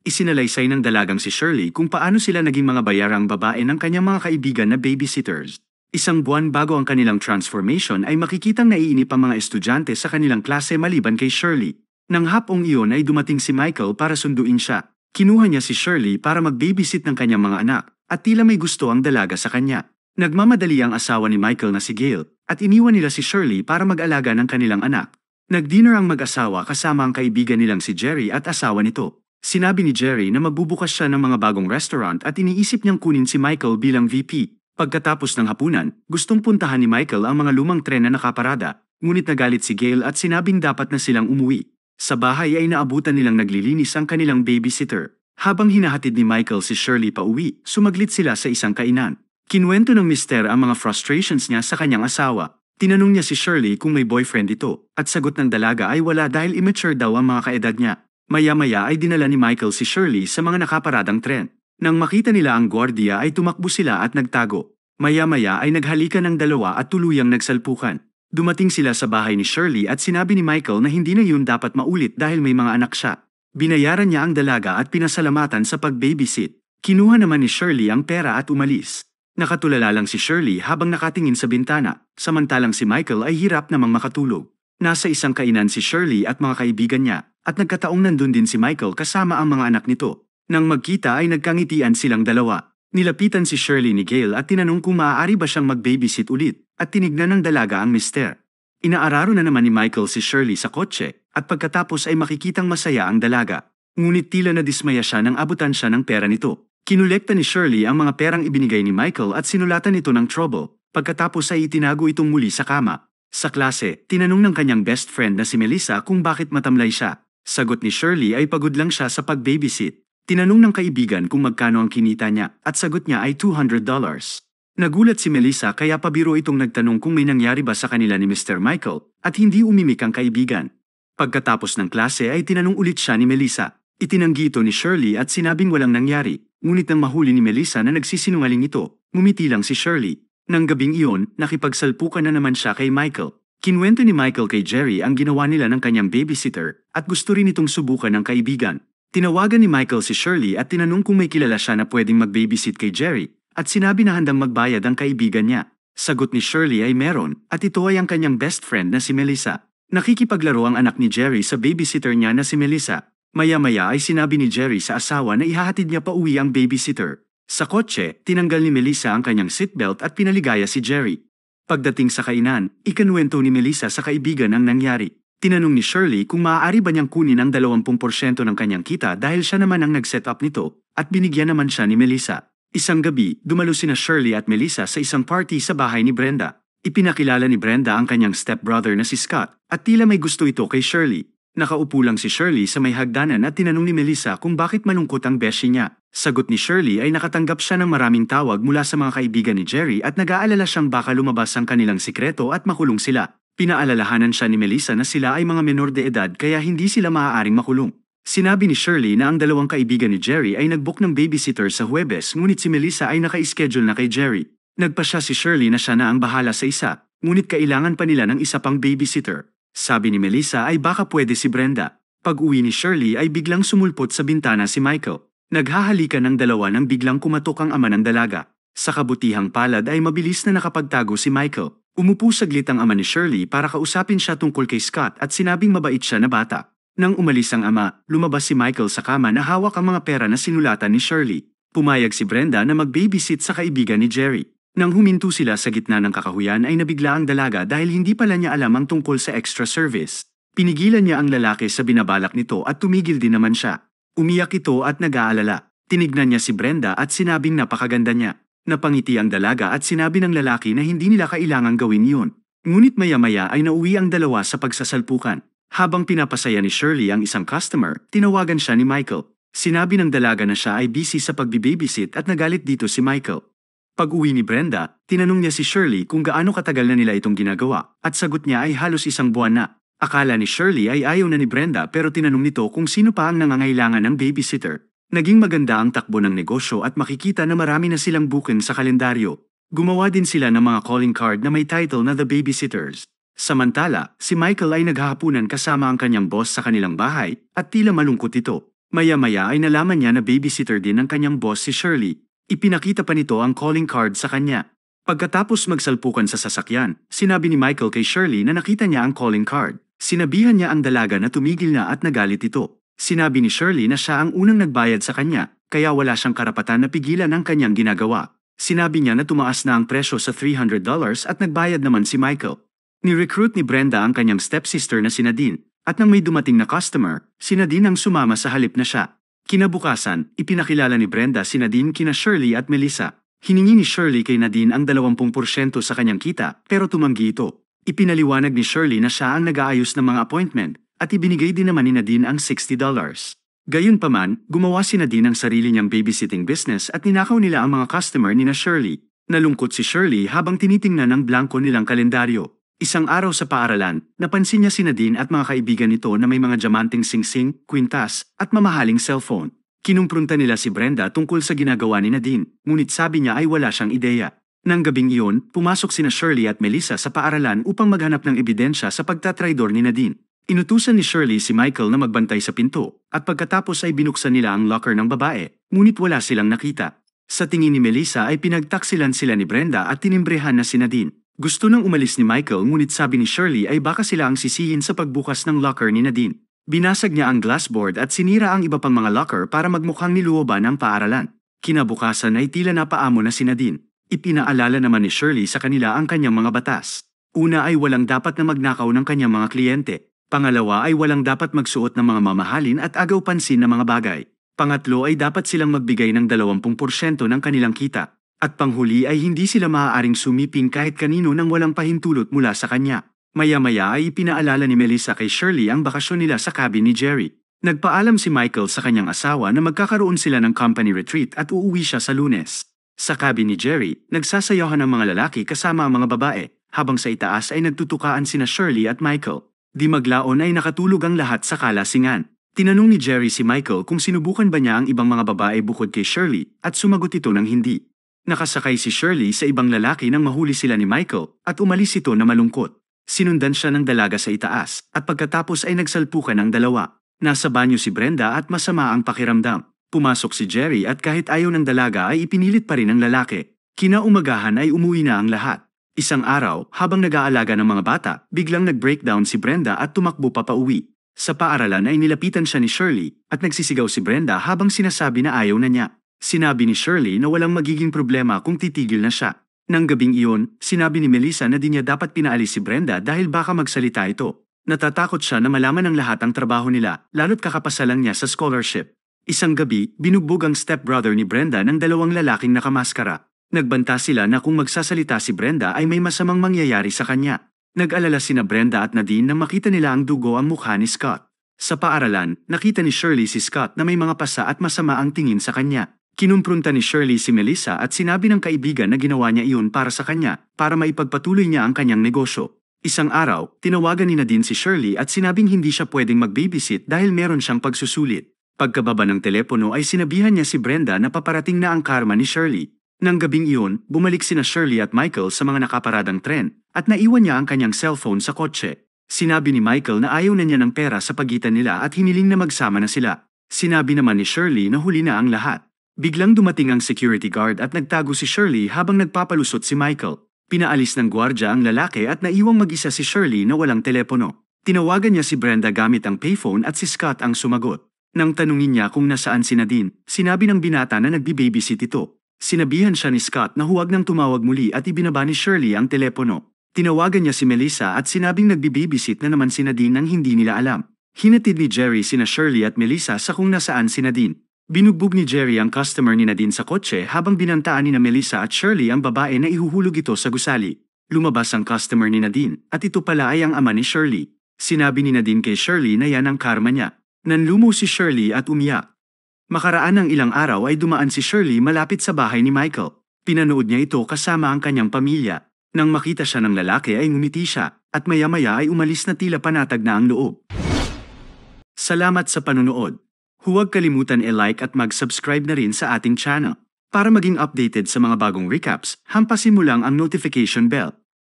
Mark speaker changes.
Speaker 1: Isinalaysay ng dalagang si Shirley kung paano sila naging mga bayarang babae ng kanyang mga kaibigan na babysitters. Isang buwan bago ang kanilang transformation ay makikitang naiinip ang mga estudyante sa kanilang klase maliban kay Shirley. Nang hapong iyon ay dumating si Michael para sunduin siya. Kinuha niya si Shirley para mag-babysit ng kanyang mga anak at tila may gusto ang dalaga sa kanya. Nagmamadali ang asawa ni Michael na si Gail at iniwan nila si Shirley para mag-alaga ng kanilang anak. Nag-dinner ang mag-asawa kasama ang kaibigan nilang si Jerry at asawa nito. Sinabi ni Jerry na magbubukas siya ng mga bagong restaurant at iniisip niyang kunin si Michael bilang VP. Pagkatapos ng hapunan, gustong puntahan ni Michael ang mga lumang tren na nakaparada, ngunit nagalit si Gail at sinabing dapat na silang umuwi. Sa bahay ay naabutan nilang naglilinis ang kanilang babysitter. Habang hinahatid ni Michael si Shirley pa uwi, sumaglit sila sa isang kainan. Kinuwento ng mister ang mga frustrations niya sa kanyang asawa. Tinanong niya si Shirley kung may boyfriend ito, at sagot ng dalaga ay wala dahil immature daw ang mga kaedad niya. Maya-maya ay dinala ni Michael si Shirley sa mga nakaparadang tren. Nang makita nila ang gwardiya ay tumakbo sila at nagtago. Maya-maya ay naghalikan ng dalawa at tuluyang nagsalpukan. Dumating sila sa bahay ni Shirley at sinabi ni Michael na hindi na yun dapat maulit dahil may mga anak siya. Binayaran niya ang dalaga at pinasalamatan sa pag-babysit. Kinuha naman ni Shirley ang pera at umalis. Nakatulala lang si Shirley habang nakatingin sa bintana, samantalang si Michael ay hirap namang makatulog. Nasa isang kainan si Shirley at mga kaibigan niya, at nagkataong nandun din si Michael kasama ang mga anak nito. Nang magkita ay nagkangitian silang dalawa. Nilapitan si Shirley ni Gail at tinanong kung maaari ba siyang mag-babysit ulit, at tinignan ng dalaga ang mister. Inaararo na naman ni Michael si Shirley sa kotse, at pagkatapos ay makikitang masaya ang dalaga. Ngunit tila nadismaya siya nang abutan siya ng pera nito. Kinolekta ni Shirley ang mga perang ibinigay ni Michael at sinulatan ito ng trouble, pagkatapos ay itinago itong muli sa kama. Sa klase, tinanong ng kanyang best friend na si Melissa kung bakit matamlay siya. Sagot ni Shirley ay pagod lang siya sa pag-babysit. Tinanong ng kaibigan kung magkano ang kinita niya at sagot niya ay $200. Nagulat si Melissa kaya pabiro itong nagtanong kung may nangyari ba sa kanila ni Mr. Michael at hindi umimik ang kaibigan. Pagkatapos ng klase ay tinanong ulit siya ni Melissa. Itinanggi ito ni Shirley at sinabing walang nangyari, ngunit nang mahuli ni Melissa na nagsisinungaling ito, ngumiti lang si Shirley. Nang gabing iyon, nakipagsalpukan na naman siya kay Michael. Kinuwento ni Michael kay Jerry ang ginawa nila ng kanyang babysitter at gusto rin itong subukan ng kaibigan. Tinawagan ni Michael si Shirley at tinanong kung may kilala siya na pwedeng mag-babysit kay Jerry at sinabi na handang magbayad ang kaibigan niya. Sagot ni Shirley ay meron at ito ay ang kanyang best friend na si Melissa. Nakikipaglaro ang anak ni Jerry sa babysitter niya na si Melissa. Maya-maya ay sinabi ni Jerry sa asawa na ihahatid niya pa uwi ang babysitter. Sa kotse, tinanggal ni Melissa ang kanyang seatbelt at pinaligaya si Jerry. Pagdating sa kainan, ikinuwento ni Melissa sa kaibigan ang nangyari. Tinanong ni Shirley kung maaari ba niyang kunin ang 20% ng kanyang kita dahil siya naman ang nag-set up nito, at binigyan naman siya ni Melissa. Isang gabi, dumalo sina Shirley at Melissa sa isang party sa bahay ni Brenda. Ipinakilala ni Brenda ang kanyang stepbrother na si Scott, at tila may gusto ito kay Shirley. Nakaupo lang si Shirley sa may hagdanan at tinanong ni Melissa kung bakit malungkot ang beshi niya. Sagot ni Shirley ay nakatanggap siya ng maraming tawag mula sa mga kaibigan ni Jerry at nag-aalala siyang baka lumabas ang kanilang sikreto at makulong sila. Pinaalalahanan siya ni Melissa na sila ay mga menor de edad kaya hindi sila maaaring makulong. Sinabi ni Shirley na ang dalawang kaibigan ni Jerry ay nag-book ng babysitter sa Huwebes ngunit si Melissa ay naka-schedule na kay Jerry. Nagpasya si Shirley na siya na ang bahala sa isa, ngunit kailangan pa nila ng isa pang babysitter. Sabi ni Melissa ay baka pwede si Brenda. Pag-uwi ni Shirley ay biglang sumulpot sa bintana si Michael. Naghahalikan ng dalawa nang biglang kumatok ang ama ng dalaga. Sa kabutihang palad ay mabilis na nakapagtago si Michael. Umupo saglit ang ama ni Shirley para kausapin siya tungkol kay Scott at sinabing mabait siya na bata. Nang umalis ang ama, lumabas si Michael sa kama na hawak ang mga pera na sinulatan ni Shirley. Pumayag si Brenda na mag-babysit sa kaibigan ni Jerry. Nang huminto sila sa gitna ng kakahuyan ay nabigla ang dalaga dahil hindi pala niya alam ang tungkol sa extra service. Pinigilan niya ang lalaki sa binabalak nito at tumigil din naman siya. Umiyak ito at nag-aalala. Tinignan niya si Brenda at sinabing napakaganda niya. Napangiti ang dalaga at sinabi ng lalaki na hindi nila kailangang gawin yun. Ngunit maya-maya ay nauwi ang dalawa sa pagsasalpukan. Habang pinapasaya ni Shirley ang isang customer, tinawagan siya ni Michael. Sinabi ng dalaga na siya ay busy sa pagbibabysit at nagalit dito si Michael. Pag-uwi ni Brenda, tinanong niya si Shirley kung gaano katagal na nila itong ginagawa at sagot niya ay halos 1 buwan na. Akala ni Shirley ay ayaw na ni Brenda pero tinanong nito kung sino pa ang nangangailangan ng babysitter. Naging maganda ang takbo ng negosyo at makikita na marami na silang booking sa kalendaryo. Gumawa din sila ng mga calling card na may title na The Babysitters. Samantala, si Michael ay naghahapunan kasama ang kanyang boss sa kanilang bahay at tila malungkot ito. Maya-maya ay nalaman niya na babysitter din ng kanyang boss si Shirley. Ipinakita pa nito ang calling card sa kanya. Pagkatapos magsalpukan sa sasakyan, sinabi ni Michael kay Shirley na nakita niya ang calling card. Sinabihan niya ang dalaga na tumigil na at nagalit ito. Sinabi ni Shirley na siya ang unang nagbayad sa kanya, kaya wala siyang karapatan na pigilan ang kanyang ginagawa. Sinabi niya na tumaas na ang presyo sa $300 at nagbayad naman si Michael. Ni-recruit ni Brenda ang kanyang stepsister na si Nadine, at nang may dumating na customer, si Nadine ang sumama sa halip na siya. Kinabukasan, ipinakilala ni Brenda si Nadine kina Shirley at Melissa. Hiningi ni Shirley kay Nadine ang 20% sa kanyang kita pero tumanggi ito. Ipinaliwanag ni Shirley na siya ang nag-aayos ng mga appointment at ibinigay din naman ni Nadine ang $60. Gayunpaman, gumawa si Nadine ng sarili niyang babysitting business at ninakaw nila ang mga customer ni na Shirley. Nalungkot si Shirley habang tinitingnan ang blanko nilang kalendaryo. Isang araw sa paaralan, napansin niya si Nadine at mga kaibigan nito na may mga diamanteng singsing, kwintas, at mamahaling cellphone. Kinumpronta nila si Brenda tungkol sa ginagawa ni Nadine, ngunit sabi niya ay wala siyang ideya. Nang gabing iyon, pumasok sina Shirley at Melissa sa paaralan upang maghanap ng ebidensya sa pagtatraidor ni Nadine. Inutusan ni Shirley si Michael na magbantay sa pinto, at pagkatapos ay binuksan nila ang locker ng babae, ngunit wala silang nakita. Sa tingin ni Melissa ay pinagtaksilan sila ni Brenda at tinimbrehan na si Nadine. Gusto nang umalis ni Michael ngunit sabi ni Shirley ay baka sila ang sisihin sa pagbukas ng locker ni Nadine. Binasag niya ang glassboard at sinira ang iba pang mga locker para magmukhang niluoban ang paaralan. Kinabukasan ay tila napaamo na si Nadine. Ipinaalala naman ni Shirley sa kanila ang kanyang mga batas. Una ay walang dapat na magnakaw ng kanyang mga kliyente. Pangalawa ay walang dapat magsuot ng mga mamahalin at agaw pansin na mga bagay. Pangatlo ay dapat silang magbigay ng 20% ng kanilang kita. At panghuli ay hindi sila maaaring sumiping kahit kanino nang walang pahintulot mula sa kanya. Maya-maya ay ipinaalala ni Melissa kay Shirley ang bakasyon nila sa cabin ni Jerry. Nagpaalam si Michael sa kanyang asawa na magkakaroon sila ng company retreat at uuwi siya sa Lunes. Sa cabin ni Jerry, nagsasayahan ang mga lalaki kasama ang mga babae, habang sa itaas ay nagtutukaan sina Shirley at Michael. Di maglaon ay nakatulog ang lahat sa kalasingan. Tinanong ni Jerry si Michael kung sinubukan ba niya ang ibang mga babae bukod kay Shirley at sumagot ito ng hindi. Nakasakay si Shirley sa ibang lalaki nang mahuli sila ni Michael at umalis ito na malungkot. Sinundan siya ng dalaga sa itaas at pagkatapos ay nagsalpukan ang dalawa. Nasa banyo si Brenda at masama ang pakiramdam. Pumasok si Jerry at kahit ayaw ng dalaga ay ipinilit pa rin ng lalaki. Kinaumagahan ay umuwi na ang lahat. Isang araw, habang nag-aalaga ng mga bata, biglang nag-breakdown si Brenda at tumakbo pa pauwi. Sa paaralan ay nilapitan siya ni Shirley at nagsisigaw si Brenda habang sinasabi na ayaw na niya. Sinabi ni Shirley na walang magiging problema kung titigil na siya. Nang gabing iyon, sinabi ni Melissa na di niya dapat pinaalis si Brenda dahil baka magsalita ito. Natatakot siya na malaman ng lahat ang trabaho nila, lalo't kakapasalan niya sa scholarship. Isang gabi, binugbog ang stepbrother ni Brenda ng dalawang lalaking nakamaskara. Nagbanta sila na kung magsasalita si Brenda ay may masamang mangyayari sa kanya. Nag-alala sina Brenda at Nadine nang makita nila ang dugo ang mukha ni Scott. Sa paaralan, nakita ni Shirley si Scott na may mga pasa at masama ang tingin sa kanya. Kinumpronta ni Shirley si Melissa at sinabi ng kaibigan na ginawa niya iyon para sa kanya, para maipagpatuloy niya ang kanyang negosyo. Isang araw, tinawagan ni Nadine si Shirley at sinabing hindi siya pwedeng mag-babysit dahil meron siyang pagsusulit. Pagkababa ng telepono ay sinabihan niya si Brenda na paparating na ang karma ni Shirley. Nang gabing iyon, bumalik sina Shirley at Michael sa mga nakaparadang tren at naiwan niya ang kanyang cellphone sa kotse. Sinabi ni Michael na ayaw na niya ng pera sa pagitan nila at hiniling na magsama na sila. Sinabi naman ni Shirley na huli na ang lahat. Biglang dumating ang security guard at nagtago si Shirley habang nagpapalusot si Michael. Pinaalis ng gwardya ang lalaki at naiwang mag-isa si Shirley na walang telepono. Tinawagan niya si Brenda gamit ang payphone at si Scott ang sumagot. Nang tanungin niya kung nasaan si Nadine, sinabi ng binata na nagbi-babysit ito. Sinabihan siya ni Scott na huwag nang tumawag muli at ibinaba ni Shirley ang telepono. Tinawagan niya si Melissa at sinabing nagbi-babysit na naman si Nadine nang hindi nila alam. Hinatid ni Jerry sina Shirley at Melissa sa kung nasaan si Nadine. Binugbog ni Jerry ang customer ni Nadine sa kotse habang binantaan ni na Melissa at Shirley ang babae na ihuhulog ito sa gusali. Lumabas ang customer ni Nadine at ito pala ay ang ama ni Shirley. Sinabi ni Nadine kay Shirley na yan ang karma niya. Nanlumo si Shirley at umiyak. Makaraan ng ilang araw ay dumaan si Shirley malapit sa bahay ni Michael. Pinanood niya ito kasama ang kanyang pamilya. Nang makita siya ng lalaki ay ngumiti siya at maya-maya ay umalis na tila panatag na ang loob. Salamat sa panunood. Huwag kalimutan i-like at mag-subscribe na rin sa ating channel. Para maging updated sa mga bagong recaps, hampasin mo lang ang notification bell.